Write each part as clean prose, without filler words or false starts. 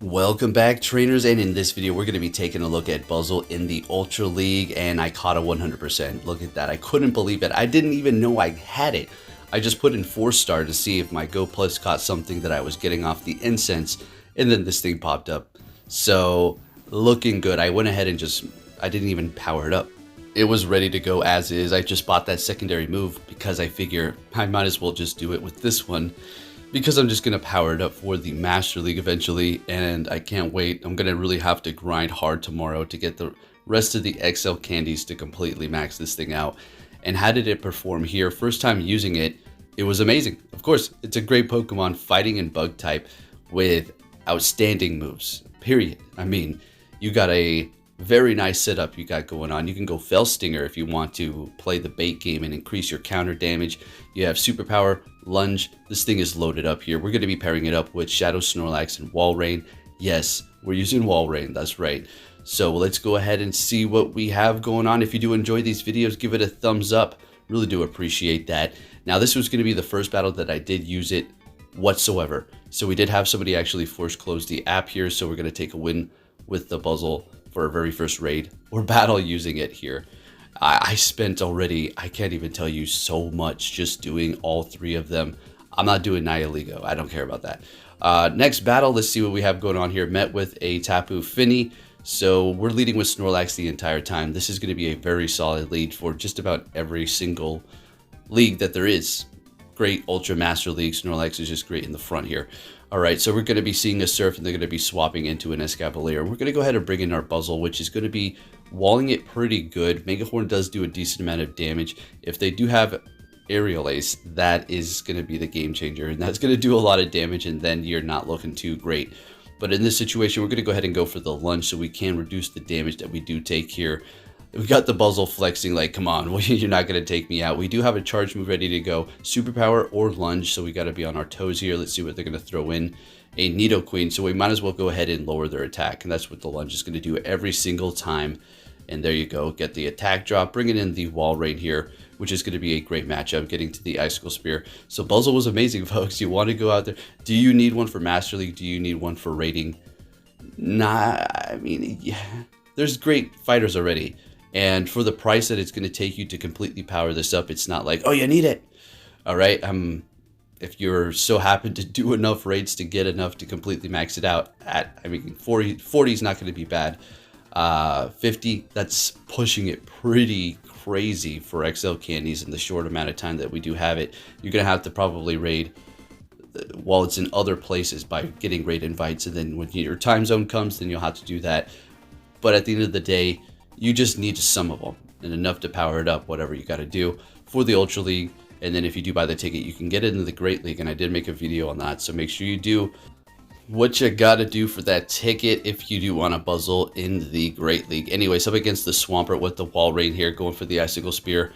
Welcome back, trainers, and in this video we're going to be taking a look at Buzzwole in the Ultra League, and I caught a 100%. Look at that. I couldn't believe it. I didn't even know I had it. I just put in 4-star to see if my Go Plus caught something that I was getting off the incense, and then this thing popped up. So, looking good. I went ahead and I didn't even power it up. It was ready to go as is. I just bought that secondary move because I figure I might as well just do it with this one, because I'm just going to power it up for the Master League eventually, and I can't wait. I'm going to really have to grind hard tomorrow to get the rest of the XL candies to completely max this thing out. And how did it perform here? First time using it, it was amazing. Of course, it's a great Pokemon, fighting and bug type with outstanding moves, period. I mean, you got a very nice setup you got going on. You can go Fell Stinger if you want to play the bait game and increase your counter damage. You have Superpower, Lunge. This thing is loaded up here. We're going to be pairing it up with Shadow Snorlax and Wall Rain. Yes, we're using Wall Rain. That's right. So let's go ahead and see what we have going on. If you do enjoy these videos, give it a thumbs up. Really do appreciate that. Now, this was going to be the first battle that I did use it whatsoever. So we did have somebody actually force close the app here. So we're going to take a win with the Buzzwole for our very first raid or battle using it here. I spent already, I can't even tell you, so much just doing all three of them. I'm not doing Nihiligo. I don't care about that. Next battle, let's see what we have going on here. Met with a Tapu Fini. So we're leading with Snorlax the entire time. This is going to be a very solid lead for just about every single league that there is. Great Ultra Master League. Snorlax is just great in the front here. All right, so we're going to be seeing a Surf, and they're going to be swapping into an Escavalier. We're going to go ahead and bring in our Buzzwole, which is going to be walling it pretty good. Megahorn does do a decent amount of damage. If they do have Aerial Ace, that is going to be the game changer, and that's going to do a lot of damage, and then you're not looking too great. But in this situation, we're going to go ahead and go for the Lunge so we can reduce the damage that we do take here. We got the Buzzwole flexing like, come on, you're not going to take me out. We do have a charge move ready to go. Superpower or Lunge, so we got to be on our toes here. Let's see what they're going to throw in. A Nidoqueen, so we might as well go ahead and lower their attack. And that's what the Lunge is going to do every single time. And there you go. Get the attack drop. Bringing in the Wall Rain here, which is going to be a great matchup. Getting to the Icicle Spear. So Buzzwole was amazing, folks. You want to go out there. Do you need one for Master League? Do you need one for rating? Nah, I mean, yeah. There's great fighters already. And for the price that it's going to take you to completely power this up, it's not like, oh, you need it. All right. If you're so happen to do enough raids to get enough to completely max it out at, I mean, 40 is not going to be bad. 50, that's pushing it pretty crazy for XL candies in the short amount of time that we do have it. You're going to have to probably raid while it's in other places by getting raid invites. And then when your time zone comes, then you'll have to do that. But at the end of the day, you just need some of them and enough to power it up, whatever you got to do for the Ultra League. And then if you do buy the ticket, you can get it into the Great League. And I did make a video on that. So make sure you do what you got to do for that ticket if you do want a Buzzwole in the Great League. Anyways, up against the Swampert with the Wall Rain here, going for the Icicle Spear.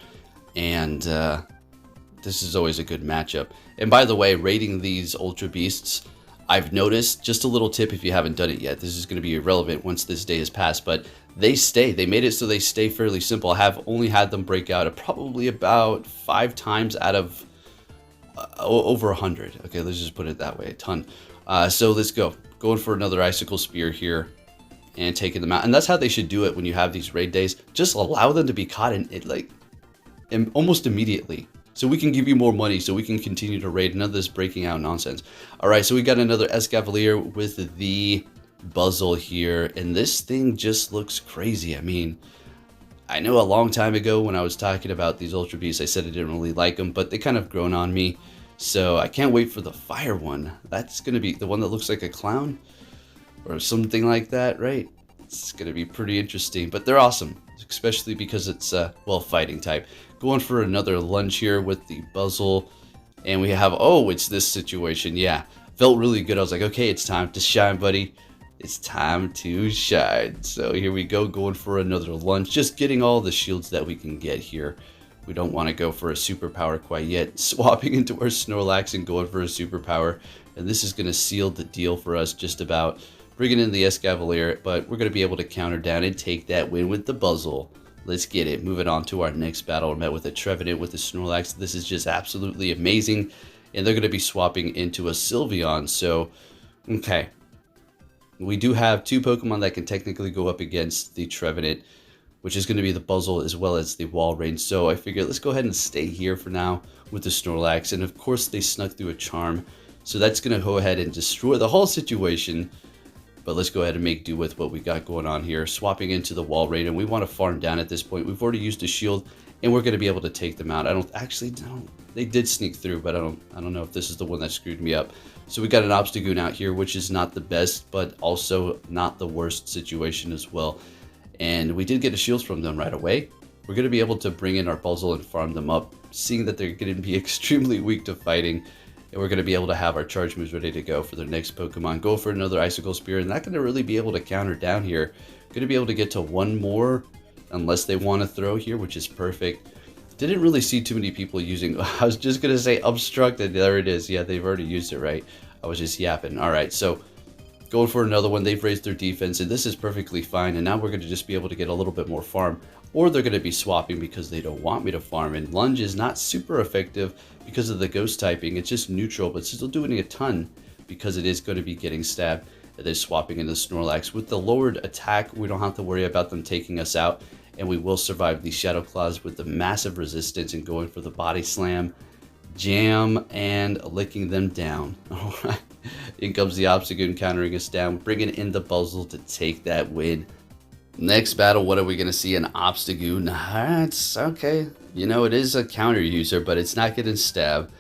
And this is always a good matchup. And by the way, rating these Ultra Beasts, I've noticed, just a little tip if you haven't done it yet, this is going to be irrelevant once this day has passed, but they stay. They made it so they stay fairly simple. I have only had them break out probably about 5 times out of over 100. Okay, let's just put it that way, a ton. So let's go. Going for another Icicle Spear here and taking them out. And that's how they should do it when you have these raid days. Just allow them to be caught in it almost immediately. So we can give you more money, so we can continue to raid. None of this breaking out nonsense. All right, so we got another Escavalier with the Buzzwole here, and this thing just looks crazy. I mean, I know a long time ago when I was talking about these Ultra Beasts, I said I didn't really like them, but they kind of grown on me. So I can't wait for the fire one. That's going to be the one that looks like a clown or something like that, right? It's going to be pretty interesting, but they're awesome, especially because it's, well, fighting type. Going for another Lunge here with the Buzzwole, and we have, oh, it's this situation. Yeah, felt really good. I was like, okay, it's time to shine, buddy. It's time to shine. So here we go, going for another Lunge, just getting all the shields that we can get here. We don't want to go for a superpower quite yet. Swapping into our Snorlax and going for a superpower, and this is going to seal the deal for us just about. Bringing in the Escavalier, but we're going to be able to counter down and take that win with the Buzzwole. Let's get it. Moving on to our next battle. We're met with a Trevenant with the Snorlax. This is just absolutely amazing. And they're going to be swapping into a Sylveon. So, okay. We do have two Pokemon that can technically go up against the Trevenant, which is going to be the Buzzwole as well as the Walrein. So I figured let's go ahead and stay here for now with the Snorlax. And of course they snuck through a Charm. So that's going to go ahead and destroy the whole situation. But let's go ahead and make do with what we got going on here. Swapping into the Walrein, and we want to farm down at this point. We've already used a shield, and we're going to be able to take them out. They did sneak through, but I don't know if this is the one that screwed me up. So we got an Obstagoon out here, which is not the best, but also not the worst situation as well. And we did get a shield from them right away. We're going to be able to bring in our Buzzwole and farm them up, seeing that they're going to be extremely weak to fighting. And we're going to be able to have our charge moves ready to go for their next Pokemon. Go for another Icicle Spear, and not going to really be able to counter down here. Going to be able to get to one more, unless they want to throw here, which is perfect. Didn't really see too many people using, I was just going to say Obstructed. There it is. Yeah, they've already used it, right? I was just yapping. All right, so going for another one. They've raised their defense, and this is perfectly fine. And now we're going to just be able to get a little bit more farm. Or they're going to be swapping because they don't want me to farm. And Lunge is not super effective because of the ghost typing. It's just neutral, but still doing a ton because it is going to be getting stabbed. And then swapping into Snorlax. With the lowered attack, we don't have to worry about them taking us out. And we will survive these Shadow Claws with the massive resistance and going for the Body Slam, Jam, and licking them down. All right. In comes the Obstagoon countering us down, bringing in the Buzzwole to take that win. Next battle, what are we going to see? An Obstagoon. It's okay. You know, it is a counter user, but it's not getting stabbed.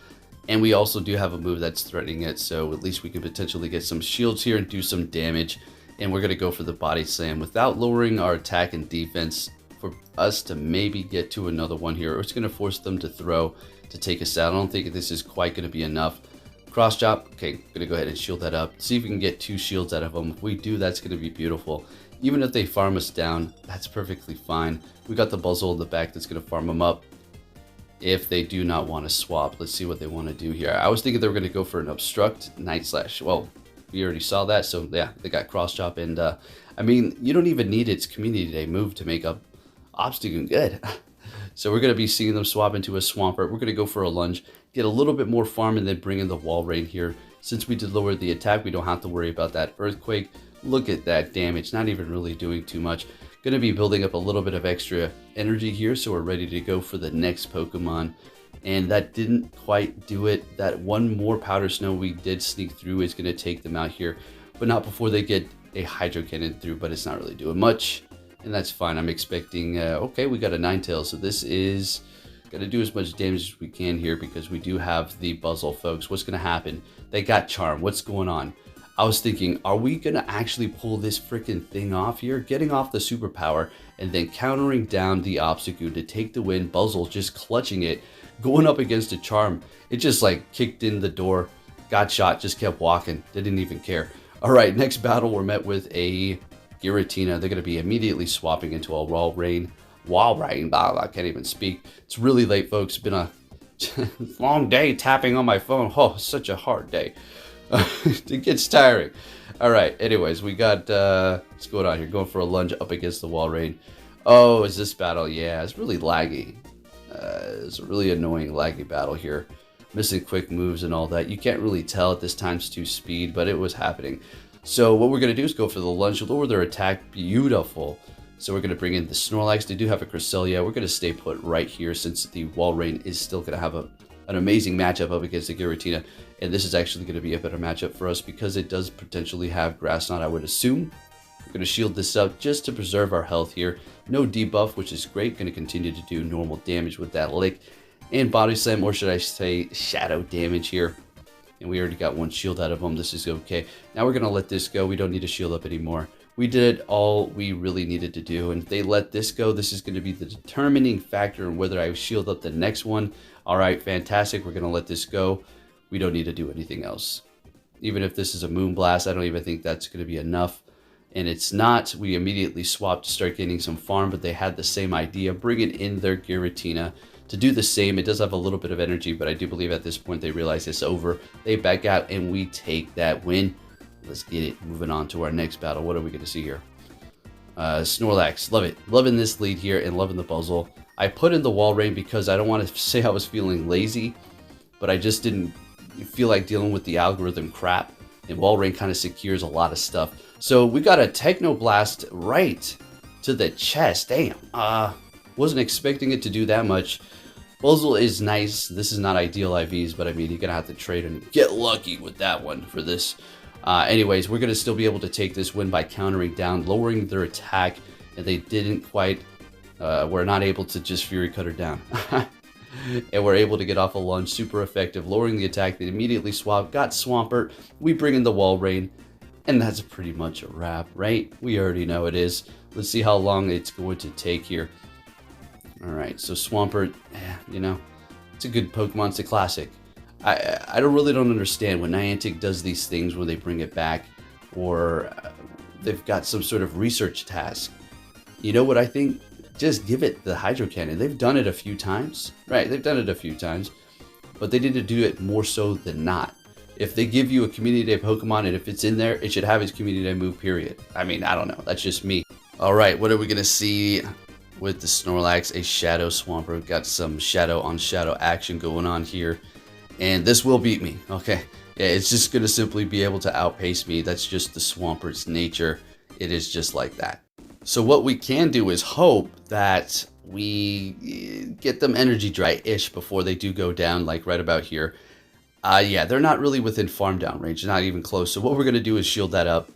And we also do have a move that's threatening it, so at least we can potentially get some shields here and do some damage. And we're going to go for the Body Slam without lowering our attack and defense for us to maybe get to another one here. Or it's going to force them to throw to take us out. I don't think this is quite going to be enough. Cross chop. Okay, going to go ahead and shield that up. See if we can get 2 shields out of them. If we do, that's going to be beautiful. Even if they farm us down, that's perfectly fine. We got the Buzzwole in the back that's going to farm them up. If they do not want to swap, let's see what they want to do here. I was thinking they were going to go for an Obstruct, Night Slash. Well, we already saw that, so yeah, they got Cross Chop. And I mean, you don't even need its Community Day move to make up Obstagoon good. So we're going to be seeing them swap into a Swampert. We're going to go for a Lunge, get a little bit more farm, and then bring in the Walrein here. Since we did lower the attack, we don't have to worry about that Earthquake. Look at that damage, not even really doing too much. Going to be building up a little bit of extra energy here, so we're ready to go for the next Pokemon. And that didn't quite do it. That one more Powder Snow we did sneak through is going to take them out here, but not before they get a Hydro Cannon through, but it's not really doing much. And that's fine. I'm expecting, okay, we got a Ninetales, so this is going to do as much damage as we can here because we do have the Buzzwole, folks. What's going to happen? They got Charm. What's going on? I was thinking, are we going to actually pull this freaking thing off here? Getting off the superpower and then countering down the Obstagoon to take the win. Buzzwole just clutching it, going up against a Charm. It just like kicked in the door, got shot, just kept walking, didn't even care. All right, next battle, we're met with a Giratina. They're going to be immediately swapping into a Walrein. I can't even speak. It's really late, folks. It's been a long day tapping on my phone. Oh, such a hard day. It gets tiring. All right, anyways, we got what's going on here? Going for a Lunge up against the Walrein. Oh, is this battle? Yeah, it's really laggy. It's a really annoying laggy battle here. Missing quick moves and all that. You can't really tell at this times 2 speed, but it was happening. So what we're going to do is go for the Lunge, lower their attack. Beautiful. So we're going to bring in the Snorlax. They do have a Cresselia. We're going to stay put right here since the Walrein is still going to have an amazing matchup up against the Giratina. And this is actually going to be a better matchup for us because it does potentially have Grass Knot, I would assume. We're going to shield this up just to preserve our health here. No debuff, which is great. Going to continue to do normal damage with that Lick. And Body Slam, or should I say Shadow damage here. And we already got 1 shield out of them. This is okay. Now we're going to let this go. We don't need to shield up anymore. We did all we really needed to do. And if they let this go, this is going to be the determining factor in whether I shield up the next one. All right, fantastic. We're going to let this go. We don't need to do anything else. Even if this is a Moonblast, I don't even think that's going to be enough. And it's not. We immediately swapped to start getting some farm, but they had the same idea. Bringing in their Giratina to do the same. It does have a little bit of energy, but I do believe at this point they realize it's over. They back out and we take that win. Let's get it. Moving on to our next battle. What are we going to see here? Snorlax. Love it. Loving this lead here and loving the Buzzwole. I put in the Walrein because I don't want to say I was feeling lazy, but I just didn't feel like dealing with the algorithm crap. And Wall Rain kind of secures a lot of stuff. So we got a Techno Blast right to the chest. Damn. Wasn't expecting it to do that much. Buzzwole is nice. This is not ideal IVs, but I mean, you're going to have to trade and get lucky with that one for this. Anyways, we're going to still be able to take this win by countering down, lowering their attack, and they didn't quite, were not able to just Fury Cutter down. And we're able to get off a lunge, super effective, lowering the attack. They immediately swap, got Swampert, we bring in the Wall Rain, and that's pretty much a wrap, right? We already know it is. Let's see how long it's going to take here. Alright, so Swampert, you know, it's a good Pokemon, it's a classic. I really don't understand when Niantic does these things when they bring it back, or they've got some sort of research task. You know what I think? Just give it the Hydro Cannon. They've done it a few times, right? They've done it a few times, but they need to do it more so than not. If they give you a Community Day Pokemon and if it's in there, it should have its Community Day move, period. I mean, I don't know. That's just me. Alright, what are we going to see with the Snorlax? A Shadow Swampert. Got some Shadow on Shadow action going on here. And this will beat me, okay? Yeah, it's just going to simply be able to outpace me. That's just the Swampert's nature. It is just like that. So what we can do is hope that we get them energy dry-ish before they do go down, like right about here. Yeah, they're not really within farm down range, not even close. So what we're going to do is shield that up,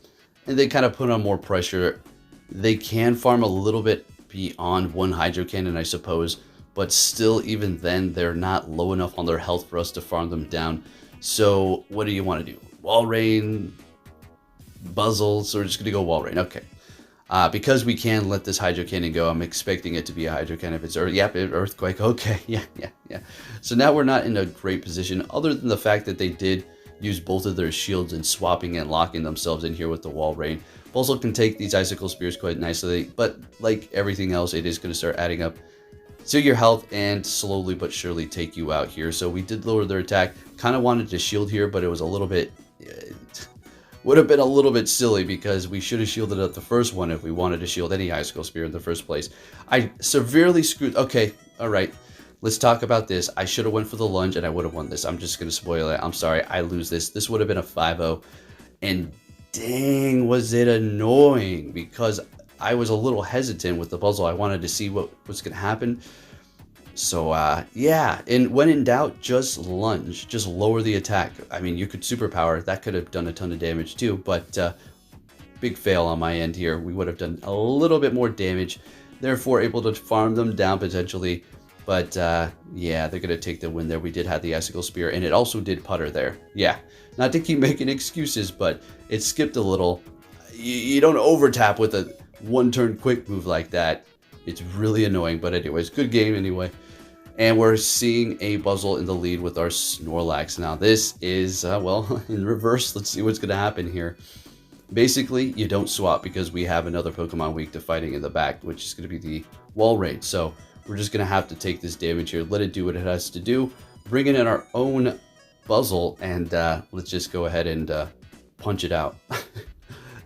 and they kind of put on more pressure. They can farm a little bit beyond one Hydro Cannon, I suppose, but still, even then, they're not low enough on their health for us to farm them down. So what do you want to do? Wall Rain, Buzzwole, so we're just going to go Wall Rain, okay. Because we can let this Hydro Cannon go, I'm expecting it to be a Hydro Cannon. If it's Earthquake, okay, yeah. So now we're not in a great position, other than the fact that they did use both of their shields and swapping and locking themselves in here with the Wall Rain. Buzzwole can take these Icicle Spears quite nicely, but like everything else, it is going to start adding up to your health and slowly but surely take you out here. So we did lower their attack. Kind of wanted to shield here, but it was a little bit... would have been a little bit silly because we should have shielded up the first one if we wanted to shield any Icicle Spear in the first place. I severely screwed... Okay, alright. Let's talk about this. I should have went for the lunge and I would have won this. I'm just going to spoil it. I'm sorry. I lose this. This would have been a 5-0. And dang, was it annoying because I was a little hesitant with the Buzzwole. I wanted to see what was going to happen. So, yeah. And when in doubt, just lunge. Just lower the attack. I mean, you could superpower. That could have done a ton of damage too. But big fail on my end here. We would have done a little bit more damage. Therefore, able to farm them down potentially. But, yeah, they're going to take the win there. We did have the Icicle Spear, and it also did putter there. Yeah, not to keep making excuses, but it skipped a little. You don't overtap with a one-turn quick move like that. It's really annoying, but anyways, good game anyway. And we're seeing a Buzzwole in the lead with our Snorlax. Now, this is, well, in reverse. Let's see what's going to happen here. Basically, you don't swap because we have another Pokemon weak to fighting in the back, which is going to be the Wall Raid. So we're just going to have to take this damage here, let it do what it has to do, bring in our own Buzzwole, and let's just go ahead and punch it out.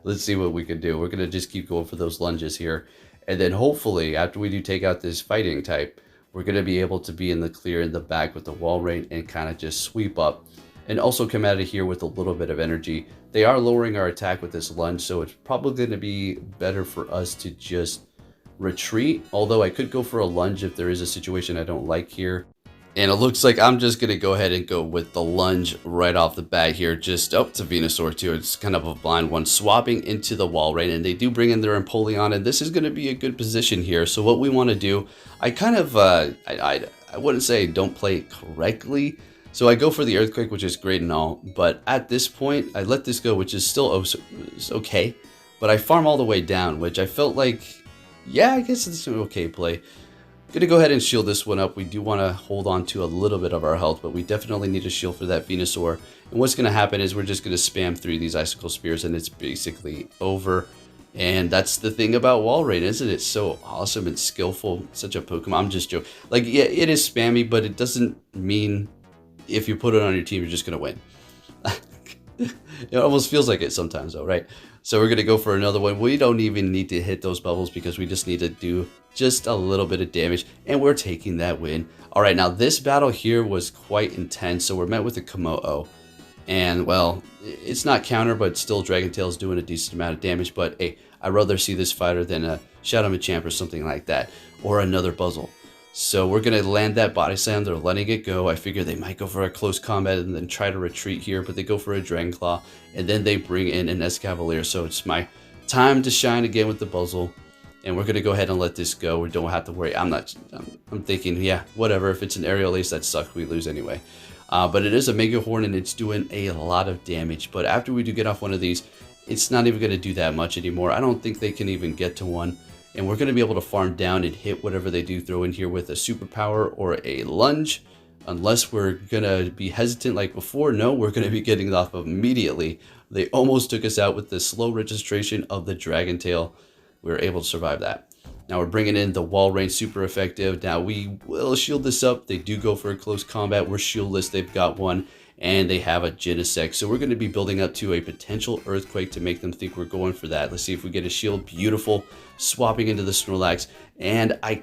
Let's see what we can do. We're going to just keep going for those lunges here. And then hopefully, after we do take out this fighting type, we're going to be able to be in the clear in the back with the Wall Raid and kind of just sweep up. And also come out of here with a little bit of energy. They are lowering our attack with this lunge, so it's probably going to be better for us to just retreat, although I could go for a lunge if there is a situation I don't like here. And it looks like I'm just going to go ahead and go with the lunge right off the bat here. Just, oh, it's a Venusaur too. It's kind of a blind one. Swapping into the Wall Raid, and they do bring in their Empoleon, and this is going to be a good position here. So what we want to do, I kind of, I wouldn't say don't play it correctly. So I go for the Earthquake, which is great and all, but at this point, I let this go, which is still okay. But I farm all the way down, which I felt like, yeah, I guess it's an okay play. Gonna go ahead and shield this one up. We do want to hold on to a little bit of our health, but we definitely need a shield for that Venusaur. And what's gonna happen is we're just gonna spam through these Icicle Spears, and it's basically over. And that's the thing about Wall Raid, isn't it? So awesome and skillful. Such a Pokemon. I'm just joking. Like, yeah, it is spammy, but it doesn't mean if you put it on your team, you're just gonna win. It almost feels like it sometimes though, right? So we're going to go for another one. We don't even need to hit those bubbles because we just need to do just a little bit of damage. And we're taking that win. All right, now this battle here was quite intense. So we're met with a Komodo. And, well, it's not counter, but still Dragon Tail's doing a decent amount of damage. But, hey, I'd rather see this fighter than a Shadow Machamp or something like that. Or another Buzzwole. So we're going to land that Body Slam. They're letting it go. I figure they might go for a close combat and then try to retreat here. But they go for a Dragon Claw. And then they bring in an Escavalier. So it's my time to shine again with the Buzzwole. And we're going to go ahead and let this go. We don't have to worry. I'm thinking, yeah, whatever. If it's an Aerial Ace, that sucks. We lose anyway. But it is a Mega Horn, and it's doing a lot of damage. But after we do get off one of these, it's not even going to do that much anymore. I don't think they can even get to one. And we're going to be able to farm down and hit whatever they do throw in here with a Superpower or a Lunge. Unless we're going to be hesitant like before. No, we're going to be getting it off of immediately. They almost took us out with the slow registration of the Dragon Tail. We were able to survive that. Now we're bringing in the Wall Rain, super effective. Now we will shield this up. They do go for a close combat. We're shieldless. They've got one. And they have a Genesect. So we're going to be building up to a potential Earthquake to make them think we're going for that. Let's see if we get a shield. Beautiful. Swapping into the Snorlax. And I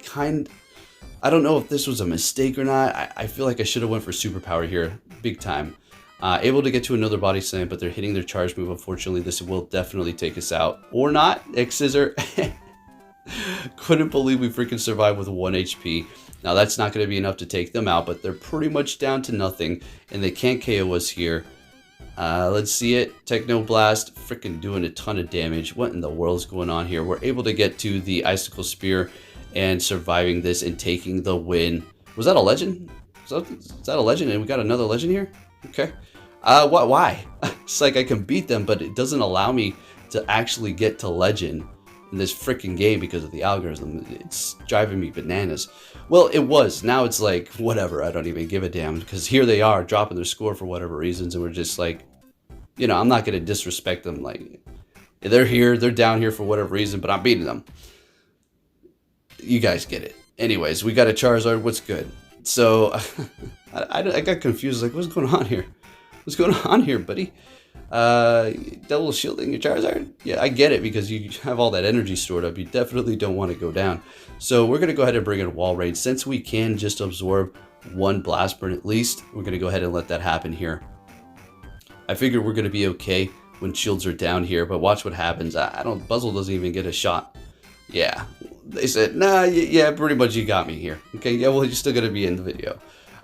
don't know if this was a mistake or not. I feel like I should have went for Superpower here. Big time. Able to get to another Body Slam, but they're hitting their charge move. Unfortunately, this will definitely take us out. Or not. X-Scissor. Couldn't believe we freaking survived with 1 HP. Now that's not going to be enough to take them out, but they're pretty much down to nothing, and they can't KO us here. Let's see it. Techno Blast, freaking doing a ton of damage. What in the world is going on here? We're able to get to the Icicle Spear and surviving this and taking the win. Was that a legend? Is that a legend? And we got another legend here? Okay. Why? It's like I can beat them, but it doesn't allow me to actually get to legend in this freaking game because of the algorithm. It's driving me bananas. Well, it was. Now it's like, whatever. I don't even give a damn because here they are dropping their score for whatever reasons, and we're just like, you know, I'm not going to disrespect them. Like, they're here, they're down here for whatever reason, but I'm beating them. You guys get it. Anyways, we got a Charizard. What's good? So I got confused. Like, what's going on here? What's going on here, buddy? Double shielding your Charizard? Yeah, I get it because you have all that energy stored up. You definitely don't want to go down. So we're going to go ahead and bring in Wall Raid. Since we can just absorb one Blast Burn at least, we're going to go ahead and let that happen here. I figured we're going to be okay when shields are down here, but watch what happens. Buzzwole doesn't even get a shot. Yeah, they said, nah, yeah, pretty much you got me here. Okay, yeah, well, you're still going to be in the video.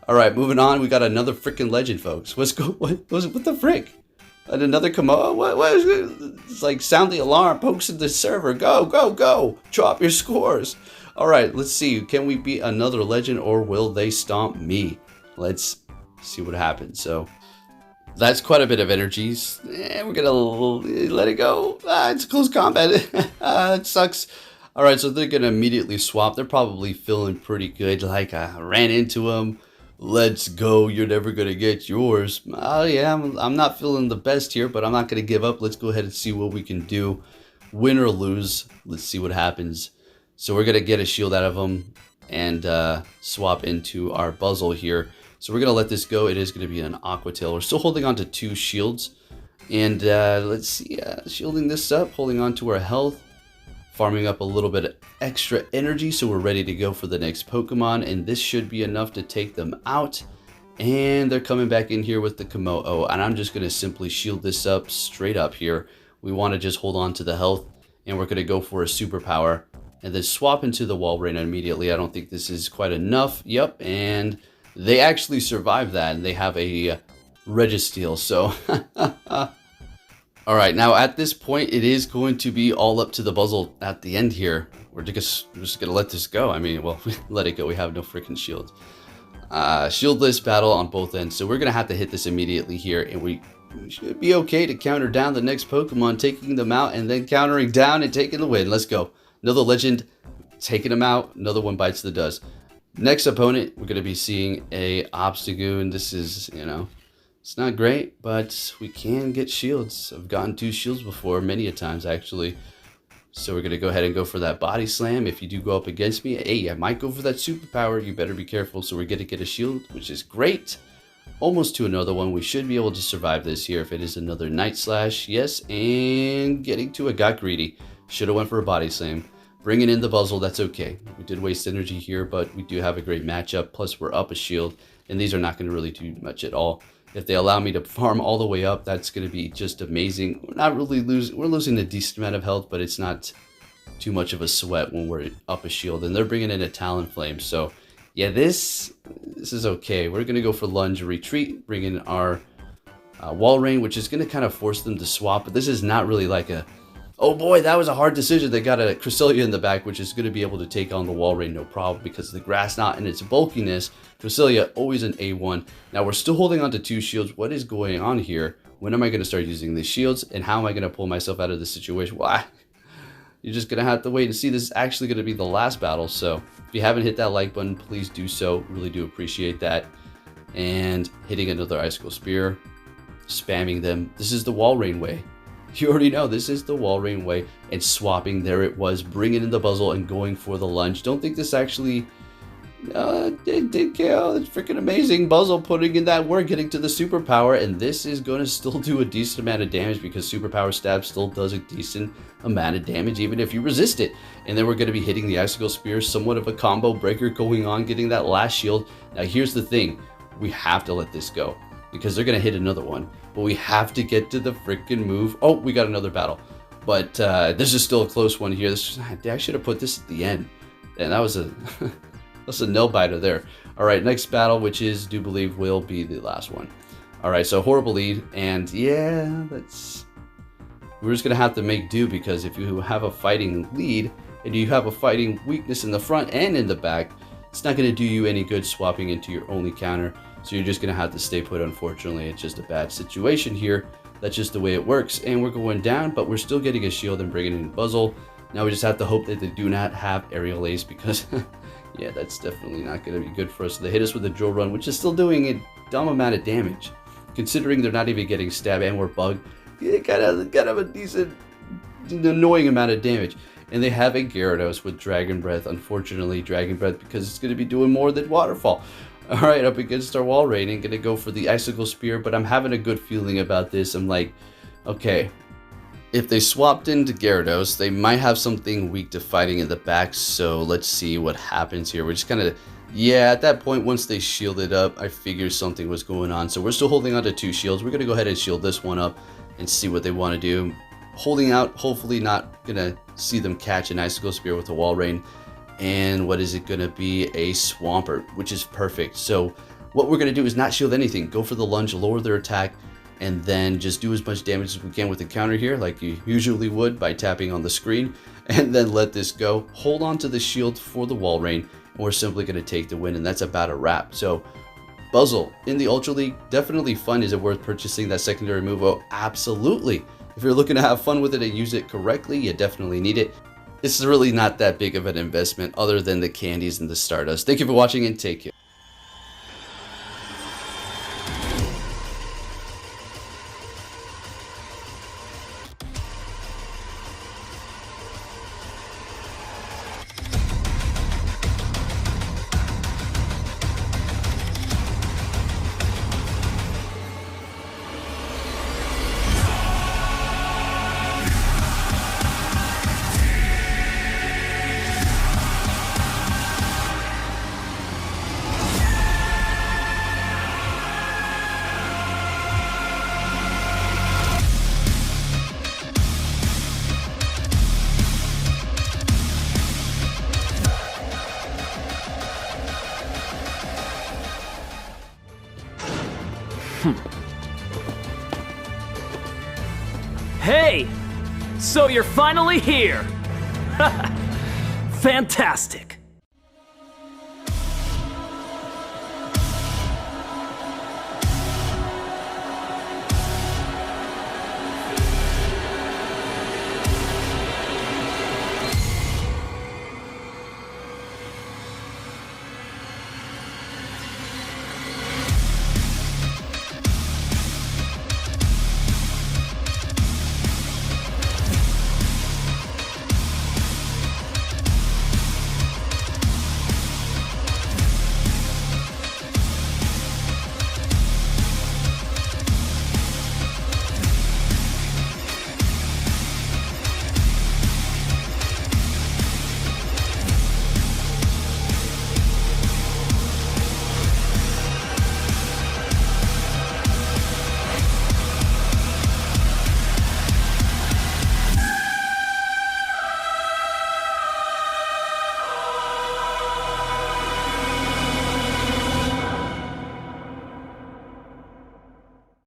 All right, moving on. We got another freaking legend, folks. What the frick? And another Komodo? What is it? It's like sound the alarm, pokes in the server. Go, go, go. Drop your scores. All right, let's see. Can we beat another legend or will they stomp me? Let's see what happens. So that's quite a bit of energies. We're going to let it go. It's close combat. It sucks. All right, so they're going to immediately swap. They're probably feeling pretty good. Like I ran into them. Let's go. You're never going to get yours. Oh, yeah, I'm not feeling the best here, but I'm not going to give up. Let's go ahead and see what we can do. Win or lose. Let's see what happens. So we're going to get a shield out of them and swap into our Buzzwole here. So we're going to let this go. It is going to be an Aqua Tail. We're still holding on to 2 shields. And let's see. Shielding this up. Holding on to our health. Farming up a little bit of extra energy, so we're ready to go for the next Pokemon, and this should be enough to take them out. And they're coming back in here with the Komodo, and I'm just going to simply shield this up straight up here. We want to just hold on to the health, and we're going to go for a Superpower, and then swap into the Wall Rain immediately. I don't think this is quite enough. Yep, and they actually survived that, and they have a Registeel, so... All right, now at this point, it is going to be all up to the Buzzwole at the end here. We're just going to let this go. I mean, well, let it go. We have no freaking shields. Shieldless battle on both ends. So we're going to have to hit this immediately here. And we should be okay to counter down the next Pokemon, taking them out and then countering down and taking the win. Let's go. Another legend, taking them out. Another one bites the dust. Next opponent, we're going to be seeing a Obstagoon. This is, you know... It's not great, but we can get shields. I've gotten 2 shields before, many a times actually. So we're going to go ahead and go for that Body Slam. If you do go up against me, hey, I might go for that Superpower. You better be careful. So we're going to get a shield, which is great. Almost to another one. We should be able to survive this here if it is another Night Slash. Yes, and getting to it. Got greedy. Should have went for a Body Slam. Bringing in the Buzzwole, that's okay. We did waste energy here, but we do have a great matchup. Plus, we're up a shield, and these are not going to really do much at all. If they allow me to farm all the way up, that's going to be just amazing. We're not really losing. We're losing a decent amount of health, but it's not too much of a sweat when we're up a shield. And they're bringing in a Talonflame. So, yeah, this is okay. We're going to go for Lunge Retreat, bring in our Walrein, which is going to kind of force them to swap. But this is not really like a... Oh boy, that was a hard decision. They got a Cresselia in the back, which is going to be able to take on the Walrein no problem because the Grass Knot and its bulkiness, Cresselia always an A1. Now we're still holding on to 2 shields. What is going on here? When am I going to start using these shields? And how am I going to pull myself out of this situation? Why? You're just going to have to wait and see. This is actually going to be the last battle. So if you haven't hit that like button, please do so. Really do appreciate that. And hitting another Icicle Spear. Spamming them. This is the Walrein way. You already know this is the Walrein way, and swapping, there it was, bringing in the Buzzwole and going for the lunge. Don't think this actually did kill. It's freaking amazing. Buzzwole putting in that work, getting to the superpower, and this is going to still do a decent amount of damage because superpower stab still does a decent amount of damage even if you resist it. And then we're going to be hitting the Icicle Spear, somewhat of a combo breaker going on, getting that last shield. Now here's the thing, we have to let this go because they're going to hit another one. But we have to get to the freaking move. Oh, we got another battle. But this is still a close one here. I should have put this at the end. And that was a that's a nail biter there. All right, next battle, which is, do believe, will be the last one. All right, so horrible lead. And yeah, we're just going to have to make do because if you have a fighting lead and you have a fighting weakness in the front and in the back, it's not going to do you any good swapping into your only counter. So you're just going to have to stay put, unfortunately. It's just a bad situation here. That's just the way it works. And we're going down, but we're still getting a shield and bringing in Buzzwole. Now we just have to hope that they do not have Aerial Ace because, yeah, that's definitely not going to be good for us. So they hit us with a Drill Run, which is still doing a dumb amount of damage. Considering they're not even getting Stab and we're bugged, it kind of a decent, annoying amount of damage. And they have a Gyarados with Dragon Breath. Unfortunately, Dragon Breath because it's going to be doing more than Waterfall. Alright, up against our Walrein, I'm gonna go for the Icicle Spear, but I'm having a good feeling about this. I'm like, okay, if they swapped into Gyarados, they might have something weak to fighting in the back, so let's see what happens here. We're just kind of, yeah, at that point, once they shielded up, I figured something was going on. So we're still holding on to 2 shields. We're gonna go ahead and shield this one up and see what they want to do. Holding out, hopefully not gonna see them catch an Icicle Spear with a Walrein. And what is it going to be? A Swampert, which is perfect. So what we're going to do is not shield anything. Go for the lunge, lower their attack, and then just do as much damage as we can with the counter here, like you usually would by tapping on the screen, and then let this go. Hold on to the shield for the Walrein, and we're simply going to take the win, and that's about a wrap. So Buzzwole in the Ultra League, definitely fun. Is it worth purchasing that secondary move? Oh, absolutely. If you're looking to have fun with it and use it correctly, you definitely need it. It's really not that big of an investment other than the candies and the Stardust. Thank you for watching and take care. Hey! So you're finally here! Fantastic!